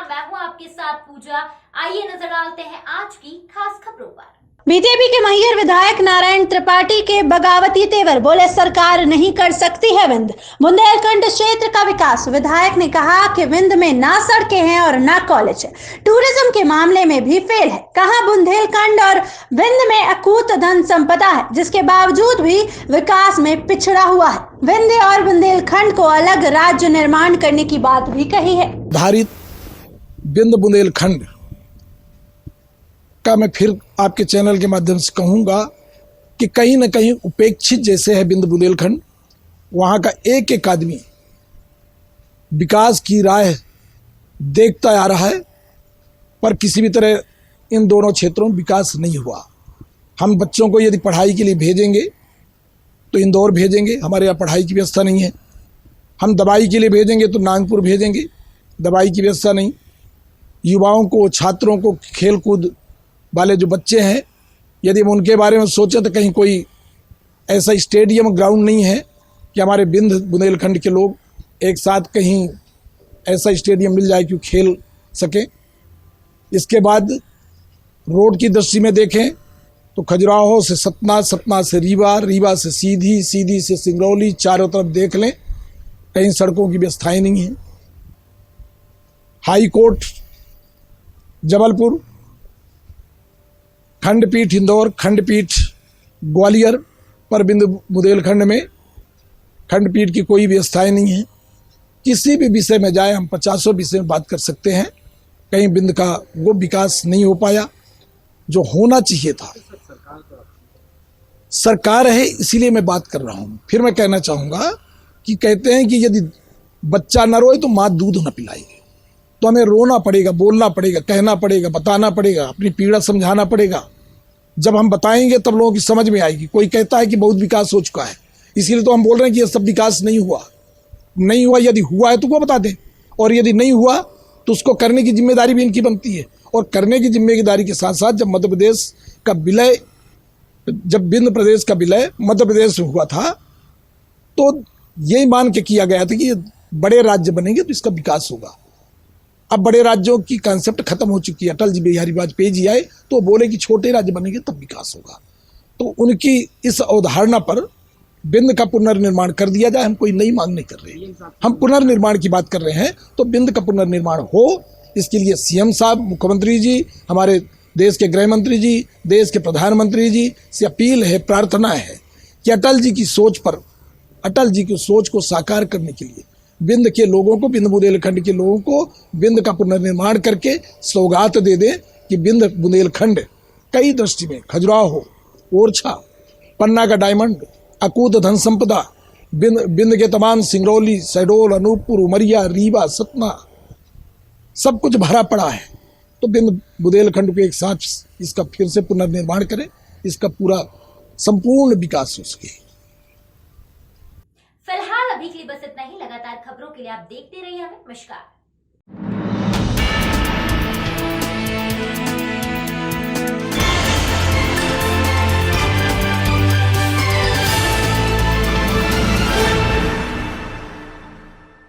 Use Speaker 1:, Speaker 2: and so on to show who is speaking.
Speaker 1: मैं हूं आपके साथ पूजा। आइए नजर डालते हैं आज की खास खबरों पर।
Speaker 2: बीजेपी के महियर विधायक नारायण त्रिपाठी के बगावती तेवर, बोले सरकार नहीं कर सकती है विंध्य बुंदेलखंड क्षेत्र का विकास। विधायक ने कहा कि विंध्य में ना सड़कें हैं और ना कॉलेज है, टूरिज्म के मामले में भी फेल है। कहा बुंदेलखंड और विंध्य में अकूत धन संपदा है, जिसके बावजूद भी विकास में पिछड़ा हुआ है। विंध्य और बुंदेलखंड को अलग राज्य निर्माण करने की बात भी कही है।
Speaker 3: धारित विंध्य बुंदेलखंड का मैं फिर आपके चैनल के माध्यम से कहूंगा कि कहीं न कहीं उपेक्षित जैसे है विंध्य बुंदेलखंड। वहाँ का एक एक आदमी विकास की राह देखता आ रहा है, पर किसी भी तरह इन दोनों क्षेत्रों में विकास नहीं हुआ। हम बच्चों को यदि पढ़ाई के लिए भेजेंगे तो इंदौर भेजेंगे, हमारे यहाँ पढ़ाई की व्यवस्था नहीं है। हम दवाई के लिए भेजेंगे तो नागपुर भेजेंगे, दवाई की व्यवस्था नहीं। युवाओं को, छात्रों को, खेल कूद वाले जो बच्चे हैं, यदि हम उनके बारे में सोचें तो कहीं कोई ऐसा स्टेडियम ग्राउंड नहीं है कि हमारे विंध्य बुंदेलखंड के लोग एक साथ कहीं ऐसा स्टेडियम मिल जाए कि खेल सकें। इसके बाद रोड की दृष्टि में देखें तो खजुराहो से सतना, सतना से रीवा, रीवा से सीधी, सीधी से सिंगरौली, चारों तरफ देख लें कहीं सड़कों की व्यवस्थाएं नहीं है। हाई कोर्ट जबलपुर, खंडपीठ इंदौर, खंडपीठ ग्वालियर, पर विंध्य बुंदेलखंड में खंडपीठ की कोई व्यवस्थाएं नहीं है। किसी भी विषय में जाए, हम 50 विषय में बात कर सकते हैं, कहीं विंध्य का वो विकास नहीं हो पाया जो होना चाहिए था। सरकार है इसीलिए मैं बात कर रहा हूं। फिर मैं कहना चाहूंगा कि कहते हैं कि यदि बच्चा न रोए तो माँ दूध न पिलाएगी, तो हमें रोना पड़ेगा, बोलना पड़ेगा, कहना पड़ेगा, बताना पड़ेगा, अपनी पीड़ा समझाना पड़ेगा। जब हम बताएंगे तब लोगों की समझ में आएगी। कोई कहता है कि बहुत विकास हो चुका है, इसीलिए तो हम बोल रहे हैं कि ये सब विकास नहीं हुआ। नहीं हुआ, यदि हुआ है तो वो बता दें, और यदि नहीं हुआ तो उसको करने की जिम्मेदारी भी इनकी बनती है। और करने की जिम्मेदारी के साथ साथ जब मध्य प्रदेश का विलय, जब विंध्य प्रदेश का विलय मध्य प्रदेश में हुआ था तो यही मान के किया गया था कि बड़े राज्य बनेंगे तो इसका विकास होगा। अब बड़े राज्यों की कंसेप्ट खत्म हो चुकी है। अटल जी बिहारी वाजपेयी जी आए तो बोले कि छोटे राज्य बनेंगे तब विकास होगा। तो उनकी इस अवधारणा पर विंध्य का पुनर्निर्माण कर दिया जाए। हम कोई नई मांग नहीं कर रहे, हम पुनर्निर्माण की बात कर रहे हैं। तो विंध्य का पुनर्निर्माण हो, इसके लिए सीएम साहब, मुख्यमंत्री जी, हमारे देश के गृह मंत्री जी, देश के प्रधानमंत्री जी से अपील है, प्रार्थना है कि अटल जी की सोच पर, अटल जी की सोच को साकार करने के लिए विंध्य के लोगों को, विंध्य बुंदेलखंड के लोगों को विंध्य का पुनर्निर्माण करके सौगात दे दें कि विंध्य बुंदेलखंड कई दृष्टि में, खजुराहो, ओरछा, पन्ना का डायमंड, अकूत धन संपदा, विंध्य के तमाम सिंगरौली, शहडोल, अनूपपुर, उमरिया, रीवा, सतना, सब कुछ भरा पड़ा है। तो विंध्य बुंदेलखंड को एक साथ इसका फिर से पुनर्निर्माण करें, इसका पूरा संपूर्ण विकास हो सके।
Speaker 1: फिलहाल अभी के लिए बस इतना ही। लगातार खबरों के लिए आप देखते रहिए हमें। नमस्कार।